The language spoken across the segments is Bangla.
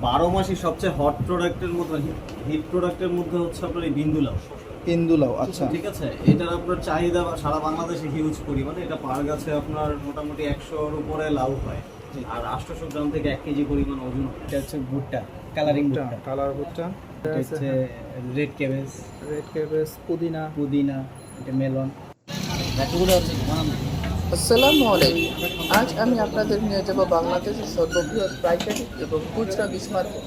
12 মাসই সবচেয়ে হট প্রোডাক্টের মধ্যে, হিট প্রোডাক্টের মধ্যে হচ্ছে আপনার এই বিন্দুলাউ। ইন্দুলাও, আচ্ছা। ঠিক আছে, এটার আপনার চাহিদা সারা বাংলাদেশে হিউজ পরিমাণে। এটা পার গাছে আপনার মোটামুটি 100-র উপরে লাউ হয়, আর 800 গ্রাম থেকে 1 কেজি পরিমাণ ওজন হয়। এটা হচ্ছে ভুট্টা, কালারিং ভুট্টা, কালার ভুট্টা। এটা হচ্ছে রেড ক্যাবেজ, পুদিনা। এটা মেলন। বাকিগুলো হচ্ছে আসসালামু আলাইকুম। আজ আমি আপনাদের নিয়ে যাব বাংলাদেশের সর্ববৃহৎ পাইকারি এবং খুচরা বীজ মার্কেট।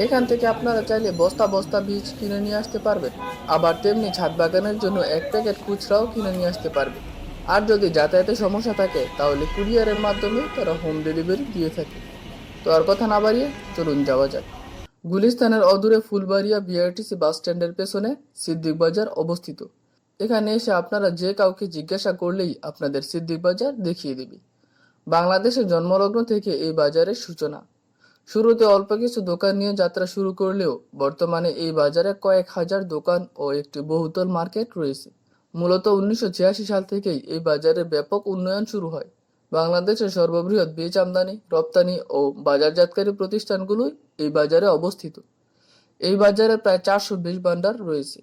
এখান থেকে আপনারা চাইলে বস্তা বস্তা বীজ কিনে নিয়ে আসতে পারবেন, আবার তেমনি ছাদ বাগানের জন্য 1 প্যাকেট খুচরাও কিনে নিয়ে আসতে পারবেন। আর যদি যাতায়াতের সমস্যা থাকে তাহলে কুরিয়ারের মাধ্যমে তারা হোম ডেলিভারি দিয়ে থাকে। তো আর কথা না বাড়িয়ে চলুন যাওয়া যাক। গুলিস্তানের অদূরে ফুলবাড়িয়া বিআরটিসি বাস স্ট্যান্ডের পেছনে সিদ্দিক বাজার অবস্থিত। এখানে এসে আপনারা যে কাউকে জিজ্ঞাসা করলেই আপনাদের সিদ্দিক বাজার দেখিয়ে দেবে। বাংলাদেশের জন্মলগ্ন থেকে এই বাজারের সূচনা। শুরুতে অল্প কিছু দোকান নিয়ে যাত্রা শুরু করলেও বর্তমানে এই বাজারে কয়েক হাজার দোকান ও একটি বহুতল মার্কেট রয়েছে। মূলত 1986 সাল থেকেই এই বাজারের ব্যাপক উন্নয়ন শুরু হয়। বাংলাদেশের সর্ববৃহৎ বীজ আমদানি, রপ্তানি ও বাজারজাতকারী প্রতিষ্ঠানগুলোই এই বাজারে অবস্থিত। এই বাজারে প্রায় 400 বীজ ভান্ডার রয়েছে।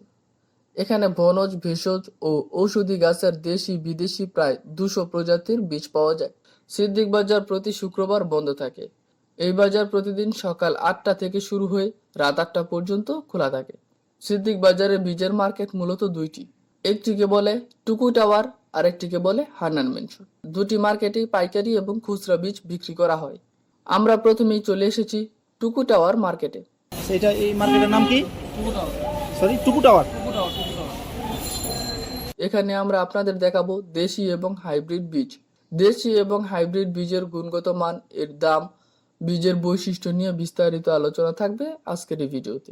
এখানে বনজ, ভেষজ ও ঔষধি গাছের দেশি বিদেশি প্রায় 200 প্রজাতির বীজ পাওয়া যায়। সিদ্দিক বাজার প্রতি শুক্রবার বন্ধ থাকে। এই বাজার প্রতিদিন সকাল 8টা থেকে শুরু হয়ে রাত 8টা পর্যন্ত খোলা থাকে। সিদ্দিক বাজারে বীজের মার্কেট মূলত দুইটি, একটিকে বলে টুকু টাওয়ার, আরেকটিকে বলে হান্নান মেনশন। দুটি মার্কেটেই পাইকারি এবং খুচরা বীজ বিক্রি করা হয়। আমরা প্রথমেই চলে এসেছি টুকু টাওয়ার মার্কেটে। এটা এই মার্কেটের নাম কি? টুকু টাওয়ার। এখানে আমরা আপনাদের দেখাবো দেশি এবং হাইব্রিড বীজ। দেশি এবং হাইব্রিড বীজের গুণগত মান, এর দাম, বীজের বৈশিষ্ট্য নিয়ে বিস্তারিত আলোচনা থাকবে আজকের এই ভিডিওতে।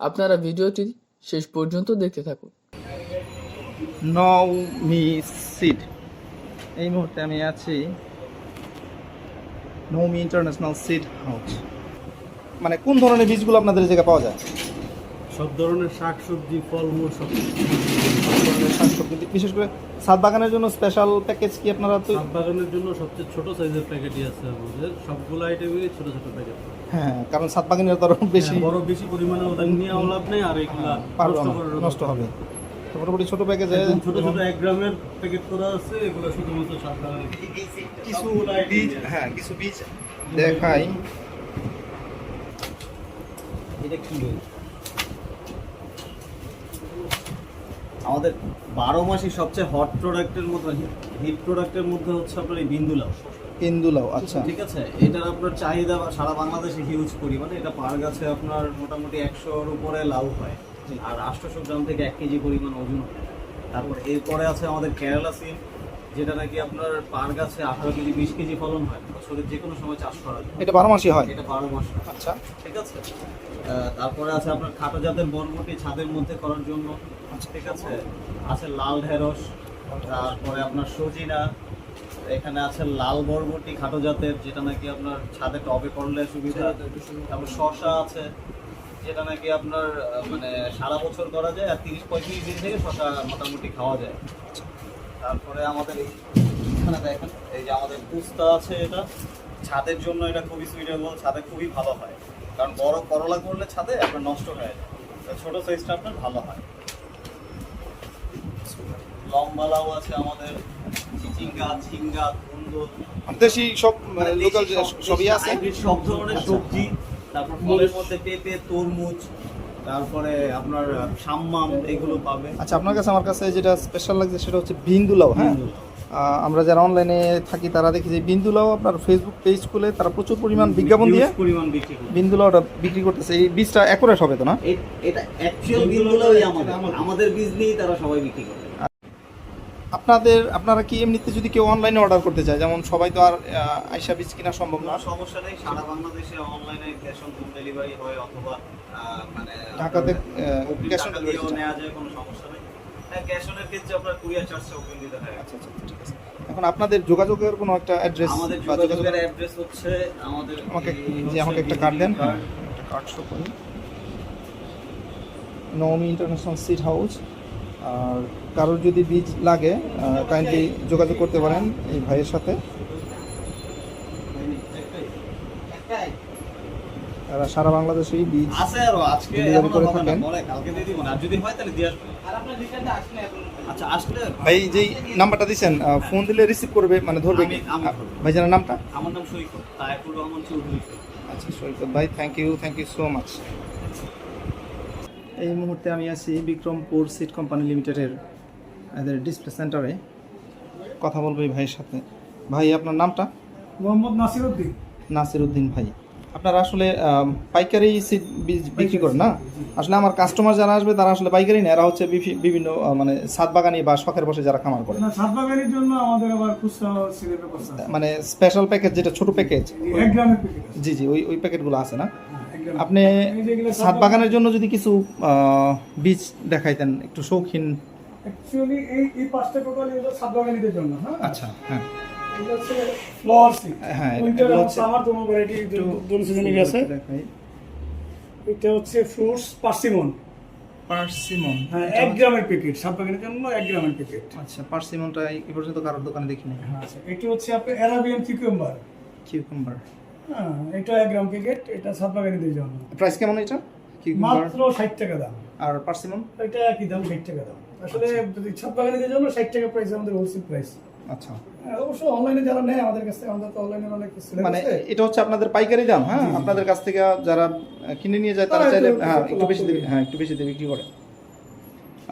আপনারা ভিডিওটি শেষ পর্যন্ত দেখতে থাকুন। নওমি সিড। এই মুহূর্তে আমি আছি নওমি ইন্টারন্যাশনাল সিড হাউস। মানে কোন ধরনের বীজগুলো আপনাদের জায়গায় পাওয়া যায়? সব ধরনের শাকসবজি, ফলমূল, সব ধরনের শাকসবজি, বিশেষ করে ছাদ বাগানের জন্য স্পেশাল প্যাকেজ কি আপনারা? তো ছাদ বাগানের জন্য সবচেয়ে ছোট সাইজের প্যাকেটই আছে আমাদের, সবগুলো আইটেমেরই ছোট ছোট প্যাকেট। হ্যাঁ, কারণ ছাদ বাগানের তো বেশি বেশি পরিমাণে ওদের নিয়ে লাভ নেই, আর এগুলা নষ্ট হবে। তো মোটামুটি ছোট প্যাকেজে ছোট ছোট 1 গ্রামের প্যাকেট করা আছে। এগুলো শুধুমাত্র ছাদ বাগানের কিছু বীজ, হ্যাঁ কিছু বীজ দেখাই। এটা কি আমাদের 12 মাসই সবচেয়ে হট প্রোডাক্টের মধ্যে, হিট প্রোডাক্টের মধ্যে হচ্ছে আপনার এই বিন্দুলাউ। ইন্দুলাও, আচ্ছা। ঠিক আছে, এটার আপনার চাহিদা সারা বাংলাদেশে হিউজ পরিমাণে। এটা পার গাছে আপনার মোটামুটি 100-র উপরে লাউ হয়, আর 800 গ্রাম থেকে 1 কেজি পরিমাণ ওজন হয়। তারপর এরপরে আছে আমাদের কেরালা সিম, যেটা নাকি আপনার পার গাছে 18 কেজি 20 কেজি ফলন হয়, বছরের যে কোনো সময় চাষ করা যায়। এটা 12 মাসই হয়? এটা 12 মাস। আচ্ছা, ঠিক আছে। তারপরে আছে আপনার খাটো জাতের বরবটি ছাদের মধ্যে করার জন্য। ঠিক আছে, আছে লাল ঢেঁড়স, তারপরে আপনার সজিনা, এখানে আছে লাল বরবটি খাটো জাতের, যেটা নাকি আপনার ছাদে টবে করলে সুবিধা। তারপর শসা আছে, যেটা নাকি আপনার মানে সারা বছর করা যায়, আর 30-35 দিন থেকে শসা মোটামুটি খাওয়া যায়। তারপরে আমাদের এখানে দেখেন, এই যে আমাদের পুস্তা আছে, এটা ছাদের জন্য এটা খুবই সুইটেবল, ছাদে খুবই ভালো হয়। কারণ বড় করলা করলে ছাদে আপনার নষ্ট হয়ে যায়, ছোট সাইজটা আপনার ভালো হয়। লম্বা লাউ আছে আমাদের, চিচিঙ্গা, ঝিঙ্গা, কুন্দুল, দেশি সব লোকাল সবই আছে, সব ধরনের সবজি। তারপর ফলের মধ্যে পেঁপে, তরমুজ, তারপরে আপনার সাম্মাম, এগুলো পাবে। আচ্ছা, আপনার কাছে আমার কাছে যেটা স্পেশাল লাগছে সেটা হচ্ছে বিন্দুলাও। হ্যাঁ, আমরা যারা অনলাইনে থাকি তারা দেখি যে বিন্দুলাও আপনার ফেসবুক পেজ খুলে তারা প্রচুর পরিমাণ বিজ্ঞাপন দিয়ে বিন্দুলাওটা বিক্রি করতেছে। এই বীজটা অ্যাকুরেট হবে তো না? এটা অ্যাকচুয়াল বিন্দুলাওই আমাদের বীজ নিয়েই তারা সবাই বিক্রি করে। আপনারা কি এমনিতে যদি কেউ অনলাইনে অর্ডার করতে চায়, যেমন সবাই তো আর আইসা বীজ কিনা সম্ভব না, সমস্যা নেই। সারা বাংলাদেশে অনলাইনে ক্যাশ অন হোম ডেলিভারি হয়, অথবা মানে ঢাকাতে ক্যাশ অন ডেলিভারি নেওয়া যায়, কোনো সমস্যা নেই। হ্যাঁ, ক্যাশ অনের ক্ষেত্রে আপনার কুরিয়ার চার্জটা অগ্রিম দিতে হয়। আচ্ছা, ঠিক আছে। এখন আপনাদের যোগাযোগের কোনো একটা অ্যাড্রেস? আমাদের যোগাযোগের অ্যাড্রেস হচ্ছে আমাকে একটা কার্ড দেন। হ্যাঁ, একটা কার্ড শো করি। নওমি ইন্টারন্যাশনাল সিড হাউস। আর কারোর যদি বীজ লাগে কাইন্ডলি যোগাযোগ করতে পারেন এই ভাইয়ের সাথে। তারা সারা বাংলাদেশে বীজ আছে আরো আজকে delivery এখনো করে হবে না, থাকেন। পরে কালকে দিয়ে দিব না, আর যদি হয় তাহলে দিয়ে আসবেন। আচ্ছা আসলে ভাই যেই নাম্বারটা দিচ্ছেন ফোন দিলে রিসিভ করবে মানে ধরবে কি? আমি করবো। ভাইজানের নামটা? আমার নাম সৈকত, তায়েকুর রহমান চৌধুরী। আচ্ছা সৈকত ভাই, থ্যাংক ইউ সো মাচ। এই মুহূর্তে আমি আছি বিক্রমপুর সিড কোম্পানি লিমিটেডের এদের ডিসপ্লে সেন্টারে। কথা বলবো এই ভাইয়ের সাথে। ভাই আপনার নামটা? মোহাম্মদ নাসিরউদ্দিন। নাসির উদ্দিন ভাই, আপনারা আসলে পাইকারি সিড বীজ বিক্রি করেন না? আসলে আমার কাস্টমার যারা আসবে তারা আসলে পাইকারি না, এরা হচ্ছে বিভিন্ন মানে ছাদ বাগানি বা শখের বসে যারা খামার করে, না, ছাদ বাগানের জন্য আমাদের আবার খুচরা সিলের ব্যবস্থা আছে। মানে স্পেশাল প্যাকেজ যেটা ছোট প্যাকেজ। 1 গ্রামের প্যাকেট আছে। জি জি, ওই প্যাকেটগুলো আছে না? হ্যাঁ, 1 গ্রাম। আপনি এই যেগুলো ছাদ বাগানের জন্য যদি কিছু বীজ দেখাইতেন, একটু শৌখিন। অ্যাকচুয়ালি এই পাঁচটা টোটাল এগুলো ছাদ বাগানীদের জন্য। হ্যাঁ, আচ্ছা হ্যাঁ এটা হচ্ছে ফ্লাওয়ার সিড। হ্যাঁ, উইন্টার এগুলো এবং হচ্ছে- সামার দুটো ভ্যারাইটি দুটো সিজনের আছে। দেখাই। এটা হচ্ছে ফ্রুটস পার্সিমন। পার্সিমন। হ্যাঁ, 1 গ্রামের প্যাকেট, ছাদ বাগানের জন্য 1 গ্রামের প্যাকেট। আচ্ছা, পার্সিমনটা এই পর্যন্ত কারোর দোকানে দেখিনি। আচ্ছা, এটা হচ্ছে আপনার অ্যারাবিয়ান কিউকাম্বার। কিউকাম্বার হ্যাঁ, এটা 1 গ্রাম প্যাকেট, এটা ছাদ বাগানীদের জন্য। প্রাইস কেমন এটা? কিউকাম্বার মাত্র 60 টাকা দাম। আর পার্সিমন? এটা একই দাম, 60 টাকা দাম। আসলে ছাদ বাগানীদের জন্য 60 টাকা প্রাইস আমাদের হোলসেল প্রাইস। আচ্ছা, অবশ্য অনলাইনে যারা নেয় আমাদের কাছ থেকে, আমাদের তো অনলাইনে অনেক সেলার মানে আছে। এটা হচ্ছে আপনাদের পাইকারি দাম। হ্যাঁ, আপনাদের কাছ থেকে যারা কিনে নিয়ে যায় তারা তারা চাইলে একটু- হ্যাঁ একটু একটু বেশি লাভ দিয়ে, করবে। হ্যাঁ একটু বেশি দিয়ে বিক্রি করে।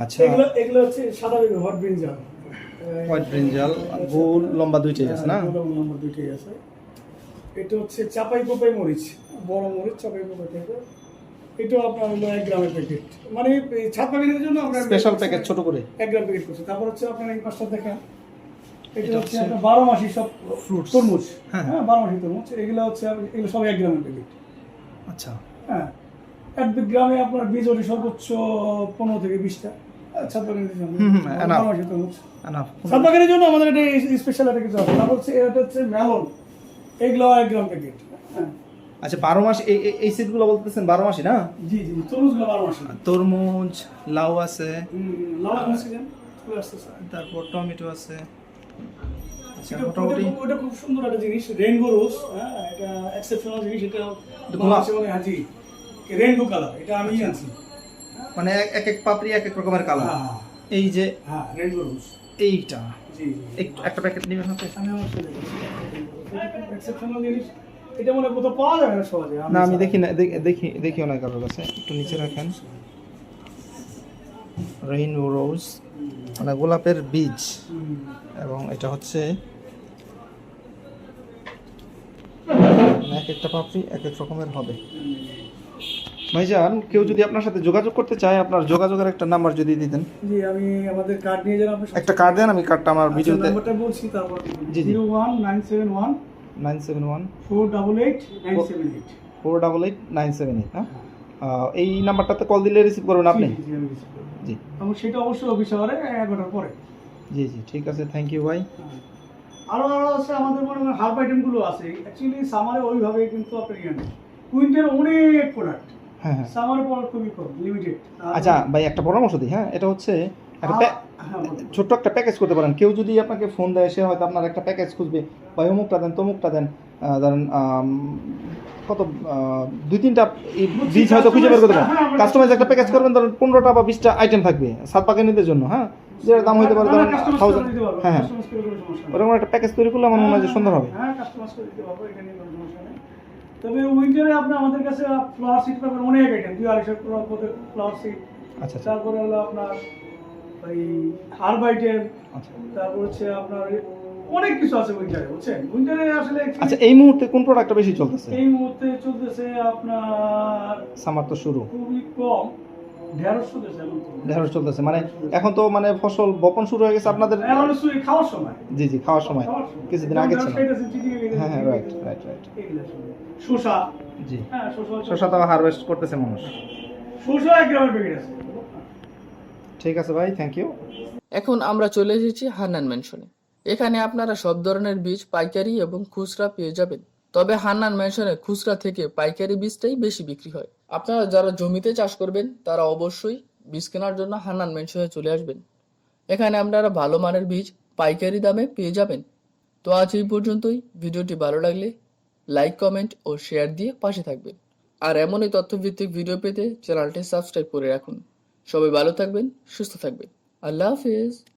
আচ্ছা, এগুলো হচ্ছে সাদা হট ব্রিঞ্জাল, হোয়াইট ব্রিঞ্জাল, গোল লম্বা দুইটাই আছে না? নম্বর দুইটাই আছে। এটা হচ্ছে চাপাই কোপাই মরিচ, বড় মরিচ চাপাই কোপাই টাইপের। এটাও আপনার হলো 1 গ্রামের প্যাকেট, মানে এই ছাদ বাগানের জন্য আমরা স্পেশাল প্যাকেট ছোট করে। 1 গ্রাম প্যাকেট করছি। তারপর হচ্ছে আপনার এই পাঁচটা দেখেন, এটা এটা হচ্ছে হচ্ছে আপনার 12 মাসি সব fruits। তরমুজ। হ্যাঁ। হ্যাঁ, 12 মাসি তরমুজ। এগুলো হচ্ছে এগুলো সব 1 গ্রামের প্যাকেট। আচ্ছা, হ্যাঁ, 1 গ্রামে আপনার বীজ ওঠে সর্বোচ্চ 15 থেকে 20টা। ছাদ বাগানের জন্য enough। 12 মাসি তরমুজ। আনা ছাদ বাগানের জন্য আমাদের এটা স্পেশাল একটা কিছু আছে। তারপর হচ্ছে এটা হচ্ছে মেলন, এগুলো 1 গ্রাম প্যাকেট। হ্যাঁ, আচ্ছা, 12 মাস এই সিটগুলো বলতেছেন 12 মাসই না? জি জি, তরমুজগুলো 12 মাসি। তরমুজ, লাউ আছে, লাউ সিজন চলে আসতেছে। তারপর টমেটো আছে। আচ্ছা, এটা- মোটামুটি ওটা খুব সুন্দর একটা জিনিস, রেইনবো রোজ। হ্যাঁ, এটা এক্সেপশনাল জিনিস। এটা গোলাপ। বাংলাদেশে বলে হাজি রেইনবো কালার, এটা আমি আনছি। মানে এক এক পাপড়ি এক এক রকমের কালার। হ্যাঁ এই যে হ্যাঁ, রেইনবো রোজ। এইটা জি জি, একটা প্যাকেট নেবেন হাতে? আমি অবশ্যই দেখছি। এক্সেপশনাল জিনিস, এটা মনে কোথাও পাওয়া যাবে না সহজে। না, আমি দেখি না, দেখিও না কারোর কাছে। একটু নিচে রাখেন। রেইনবো রোজ মানে গোলাপের বীজ, এবং এটা হচ্ছে এক একটা পাপড়ি এক এক রকমের হবে। ভাইজান, কেউ যদি আপনার সাথে যোগাযোগ করতে চায়, আপনার যোগাযোগের একটা নাম্বার যদি দিতেন। জি, আমি আমাদের কার্ড নিয়ে যান। আপনি একটা কার্ড দেন, আমি কার্ডটা আমার ভিডিওতে। নাম্বারটা বলছি, তারপর জি, জি। 01971 971 488 978। 488 978 না? এই নাম্বারটাতে কল দিলে রিসিভ করবেন আপনি? জি, জি, আমি রিসিভ করব। জি এবং সেটা অবশ্যই অফিস আওয়ারে 11টার পরে। জি জি, ঠিক আছে, থ্যাংক ইউ ভাই। আরো আছে আমাদের মনে হয় হার্ব আইটেমগুলো আছে। অ্যাকচুয়ালি সামারে ওইভাবে কিন্তু আপনার ইয়ে নেই। উইন্টার অনেক প্রোডাক্ট, হ্যাঁ হ্যাঁ, সামারে প্রোডাক্ট খুবই কম, লিমিটেড। আচ্ছা ভাই, একটা পরামর্শ দিই। হ্যাঁ, এটা হচ্ছে একটা ছোট্ট একটা প্যাকেজ করতে পারেন। কেউ যদি আপনাকে ফোন দেয়, সে হয়তো আপনার একটা প্যাকেজ খুঁজবে, বা অমুকটা দেন তমুকটা দেন, ধরেন কত 2-3টা বীজ হয়তো খুঁজে বের করতে পারেন। কাস্টমাইজ একটা প্যাকেজ করবেন, ধরেন 15টা বা 20টা আইটেম থাকবে ছাদ বাগানীদের জন্য। হ্যাঁ, যেটার দাম হইতে পারে ধরেন 1000। হ্যাঁ হ্যাঁ, ওরকম একটা প্যাকেজ তৈরি করলে আমার মনে হয় যে সুন্দর হবে। হ্যাঁ, কাস্টমাইজ করে দিতে পারবো, এটা নিয়ে কোনো সমস্যা নেই। তবে উইন্টারে আপনি আমাদের কাছে ফ্লাওয়ার সিড পাবেন অনেক আইটেম, 2-250 ফ্লাওয়ার সিড। আচ্ছা আচ্ছা তারপরে হলো আপনার ওই হার্ব আইটেম, আচ্ছা তারপর হচ্ছে আপনার অনেক কিছু আছে উইন্টারে, বুঝছেন? উইন্টারে আসলে আচ্ছা, এই মুহূর্তে কোন প্রোডাক্টটা বেশি চলতেছে? এই মুহূর্তে চলতেছে আপনার সামার তো শুরু, খুবই কম, ঢেঁড়স চলতেছে এখন তো। ঢেঁড়স চলতেছে। মানে এখন তো মানে ফসল বপন শুরু হয়ে গেছে আপনাদের? এখন হচ্ছে খাওয়ার সময়। জি জি, খাওয়ার সময় খাওয়ার সময়। কিছুদিন আগে ছিল। ঢেঁড়স খাইতেছে, চিচিঙ্গা খাইতেছে, হ্যাঁ হ্যাঁ, রাইট চিচিঙ্গা রাইট রাইট। এগুলো আসলে। শসা, জি, হ্যাঁ শসা তো হারভেস্ট করতেছে মানুষ। শসা 1 গ্রামের প্যাকেট আছে। ঠিক আছে ভাই, থ্যাংক ইউ। এখন আমরা চলে এসেছি হান্নান ম্যানশনে। এখানে আপনারা সব ধরনের বীজ পাইকারি এবং খুচরা পেয়ে যাবেন। তবে হান্নান ম্যানশনে খুচরা থেকে পাইকারি বীজটাই বেশি বিক্রি হয়। আপনারা যারা জমিতে চাষ করবেন তারা অবশ্যই বীজ কেনার জন্য হান্নান ম্যানশনে চলে আসবেন। এখানে আপনারা ভালো মানের বীজ পাইকারি দামে পেয়ে যাবেন। তো আজ এই পর্যন্তই। ভিডিওটি ভালো লাগলে লাইক, কমেন্ট ও শেয়ার দিয়ে পাশে থাকবেন। আর এমনই তথ্যভিত্তিক ভিডিও পেতে চ্যানেলটি সাবস্ক্রাইব করে রাখুন। সবাই ভালো থাকবেন, সুস্থ থাকবেন। আল্লাহ হাফিজ।